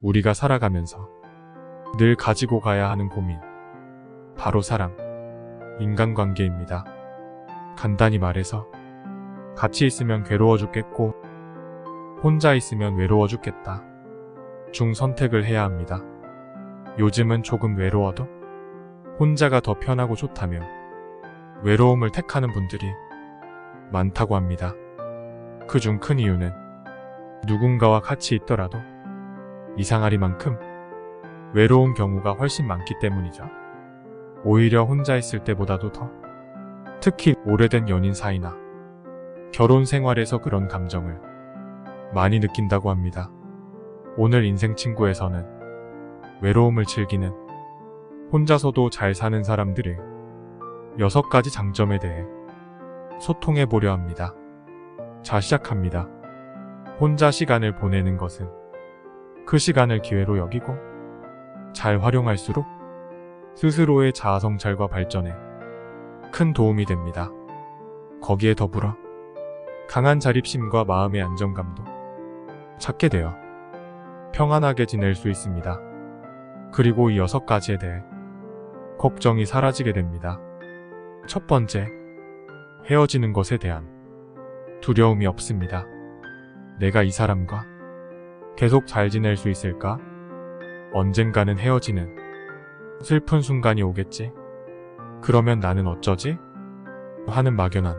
우리가 살아가면서 늘 가지고 가야 하는 고민. 바로 사랑, 인간관계입니다. 간단히 말해서 같이 있으면 괴로워 죽겠고 혼자 있으면 외로워 죽겠다 중 선택을 해야 합니다. 요즘은 조금 외로워도 혼자가 더 편하고 좋다며 외로움을 택하는 분들이 많다고 합니다. 그중 큰 이유는 누군가와 같이 있더라도 이상하리만큼 외로운 경우가 훨씬 많기 때문이죠. 오히려 혼자 있을 때보다도 더, 특히 오래된 연인 사이나 결혼 생활에서 그런 감정을 많이 느낀다고 합니다. 오늘 인생 친구에서는 외로움을 즐기는, 혼자서도 잘 사는 사람들의 6가지 장점에 대해 소통해 보려 합니다. 자, 시작합니다. 혼자 시간을 보내는 것은 그 시간을 기회로 여기고 잘 활용할수록 스스로의 자아성찰과 발전에 큰 도움이 됩니다. 거기에 더불어 강한 자립심과 마음의 안정감도 찾게 되어 평안하게 지낼 수 있습니다. 그리고 이 6가지에 대해 걱정이 사라지게 됩니다. 첫 번째, 헤어지는 것에 대한 두려움이 없습니다. 내가 이 사람과 계속 잘 지낼 수 있을까? 언젠가는 헤어지는 슬픈 순간이 오겠지? 그러면 나는 어쩌지? 하는 막연한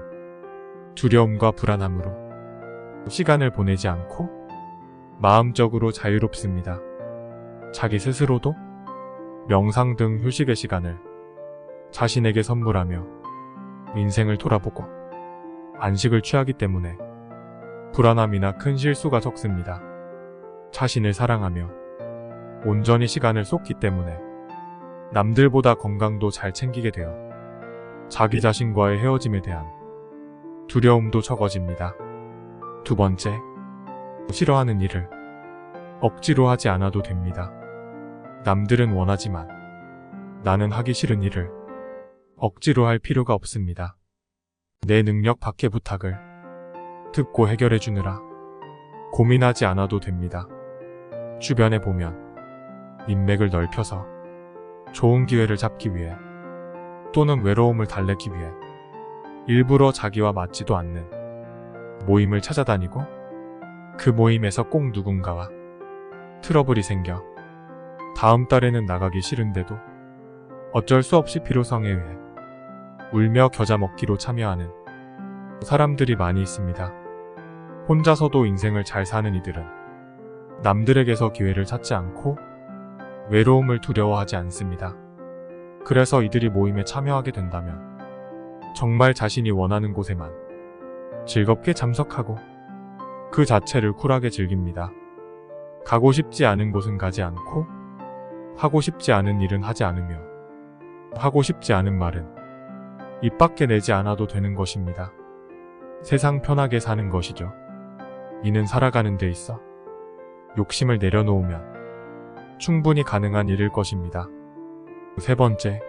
두려움과 불안함으로 시간을 보내지 않고 마음적으로 자유롭습니다. 자기 스스로도 명상 등 휴식의 시간을 자신에게 선물하며 인생을 돌아보고 안식을 취하기 때문에 불안함이나 큰 실수가 적습니다. 자신을 사랑하며 온전히 시간을 쏟기 때문에 남들보다 건강도 잘 챙기게 되어 자기 자신과의 헤어짐에 대한 두려움도 적어집니다. 두 번째, 싫어하는 일을 억지로 하지 않아도 됩니다. 남들은 원하지만 나는 하기 싫은 일을 억지로 할 필요가 없습니다. 내 능력 밖의 부탁을 듣고 해결해 주느라 고민하지 않아도 됩니다. 주변에 보면 인맥을 넓혀서 좋은 기회를 잡기 위해 또는 외로움을 달래기 위해 일부러 자기와 맞지도 않는 모임을 찾아다니고 그 모임에서 꼭 누군가와 트러블이 생겨 다음 달에는 나가기 싫은데도 어쩔 수 없이 필요성에 의해 울며 겨자 먹기로 참여하는 사람들이 많이 있습니다. 혼자서도 인생을 잘 사는 이들은 남들에게서 기회를 찾지 않고 외로움을 두려워하지 않습니다. 그래서 이들이 모임에 참여하게 된다면 정말 자신이 원하는 곳에만 즐겁게 참석하고 그 자체를 쿨하게 즐깁니다. 가고 싶지 않은 곳은 가지 않고 하고 싶지 않은 일은 하지 않으며 하고 싶지 않은 말은 입 밖에 내지 않아도 되는 것입니다. 세상 편하게 사는 것이죠. 이는 살아가는 데 있어 욕심을 내려놓으면 충분히 가능한 일일 것입니다. 세 번째,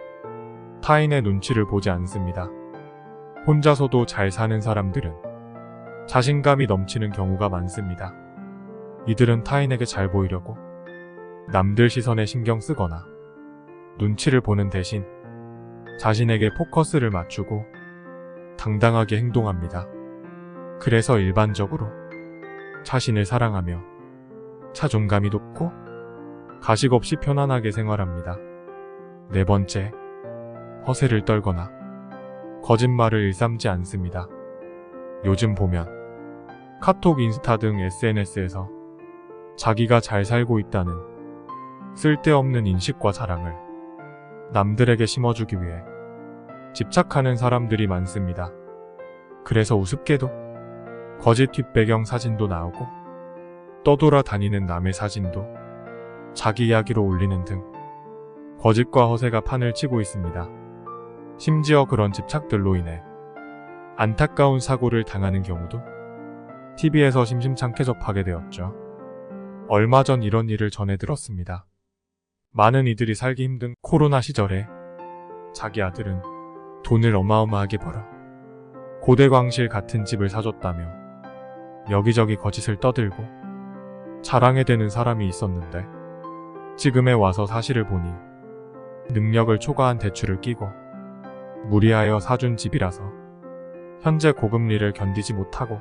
타인의 눈치를 보지 않습니다. 혼자서도 잘 사는 사람들은 자신감이 넘치는 경우가 많습니다. 이들은 타인에게 잘 보이려고 남들 시선에 신경 쓰거나 눈치를 보는 대신 자신에게 포커스를 맞추고 당당하게 행동합니다. 그래서 일반적으로 자신을 사랑하며 자존감이 높고 가식 없이 편안하게 생활합니다. 네 번째, 허세를 떨거나 거짓말을 일삼지 않습니다. 요즘 보면 카톡, 인스타 등 SNS에서 자기가 잘 살고 있다는 쓸데없는 인식과 자랑을 남들에게 심어주기 위해 집착하는 사람들이 많습니다. 그래서 우습게도 거짓 뒷배경 사진도 나오고 떠돌아다니는 남의 사진도 자기 이야기로 올리는 등 거짓과 허세가 판을 치고 있습니다. 심지어 그런 집착들로 인해 안타까운 사고를 당하는 경우도 TV에서 심심찮게 접하게 되었죠. 얼마 전 이런 일을 전해 들었습니다. 많은 이들이 살기 힘든 코로나 시절에 자기 아들은 돈을 어마어마하게 벌어 고대광실 같은 집을 사줬다며 여기저기 거짓을 떠들고 자랑해대는 사람이 있었는데 지금에 와서 사실을 보니 능력을 초과한 대출을 끼고 무리하여 사준 집이라서 현재 고금리를 견디지 못하고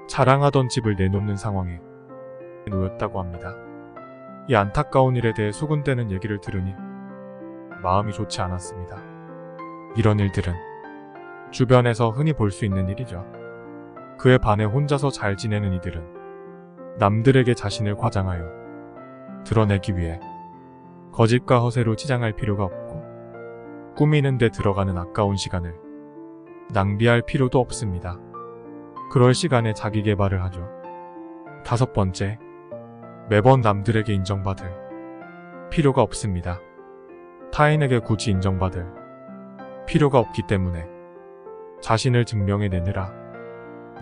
자랑하던 집을 내놓는 상황에 놓였다고 합니다. 이 안타까운 일에 대해 수군대는 얘기를 들으니 마음이 좋지 않았습니다. 이런 일들은 주변에서 흔히 볼 수 있는 일이죠. 그에 반해 혼자서 잘 지내는 이들은 남들에게 자신을 과장하여 드러내기 위해 거짓과 허세로 치장할 필요가 없고 꾸미는 데 들어가는 아까운 시간을 낭비할 필요도 없습니다. 그럴 시간에 자기 개발을 하죠. 5번째, 매번 남들에게 인정받을 필요가 없습니다. 타인에게 굳이 인정받을 필요가 없기 때문에 자신을 증명해내느라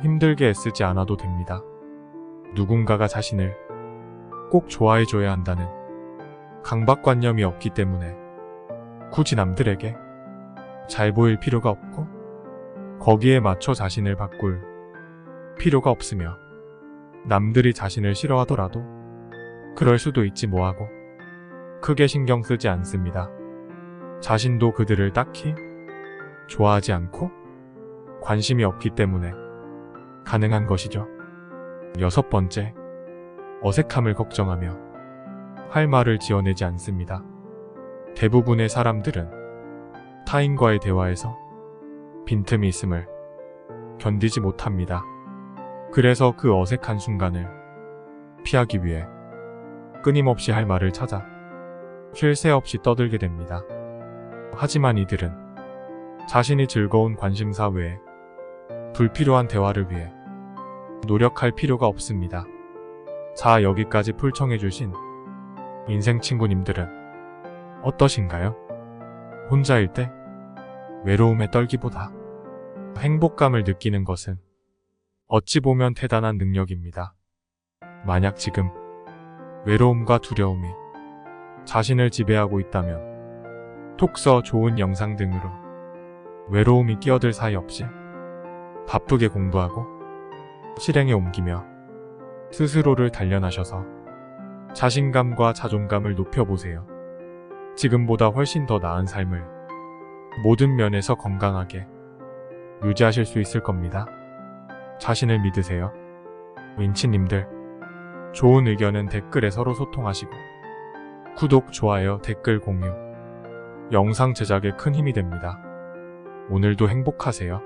힘들게 애쓰지 않아도 됩니다. 누군가가 자신을 꼭 좋아해줘야 한다는 강박관념이 없기 때문에 굳이 남들에게 잘 보일 필요가 없고 거기에 맞춰 자신을 바꿀 필요가 없으며 남들이 자신을 싫어하더라도 그럴 수도 있지 뭐하고 크게 신경 쓰지 않습니다. 자신도 그들을 딱히 좋아하지 않고 관심이 없기 때문에 가능한 것이죠. 6번째, 어색함을 걱정하며 할 말을 지어내지 않습니다. 대부분의 사람들은 타인과의 대화에서 빈틈이 있음을 견디지 못합니다. 그래서 그 어색한 순간을 피하기 위해 끊임없이 할 말을 찾아 쉴 새 없이 떠들게 됩니다. 하지만 이들은 자신이 즐거운 관심사 외에 불필요한 대화를 위해 노력할 필요가 없습니다. 자, 여기까지 풀청해주신 인생 친구님들은 어떠신가요? 혼자일 때 외로움에 떨기보다 행복감을 느끼는 것은 어찌 보면 대단한 능력입니다. 만약 지금 외로움과 두려움이 자신을 지배하고 있다면 톡서 좋은 영상 등으로 외로움이 끼어들 사이 없이 바쁘게 공부하고 실행에 옮기며 스스로를 단련하셔서 자신감과 자존감을 높여보세요. 지금보다 훨씬 더 나은 삶을 모든 면에서 건강하게 유지하실 수 있을 겁니다. 자신을 믿으세요. 윈치님들, 좋은 의견은 댓글에 서로 소통하시고 구독, 좋아요, 댓글 공유, 영상 제작에 큰 힘이 됩니다. 오늘도 행복하세요.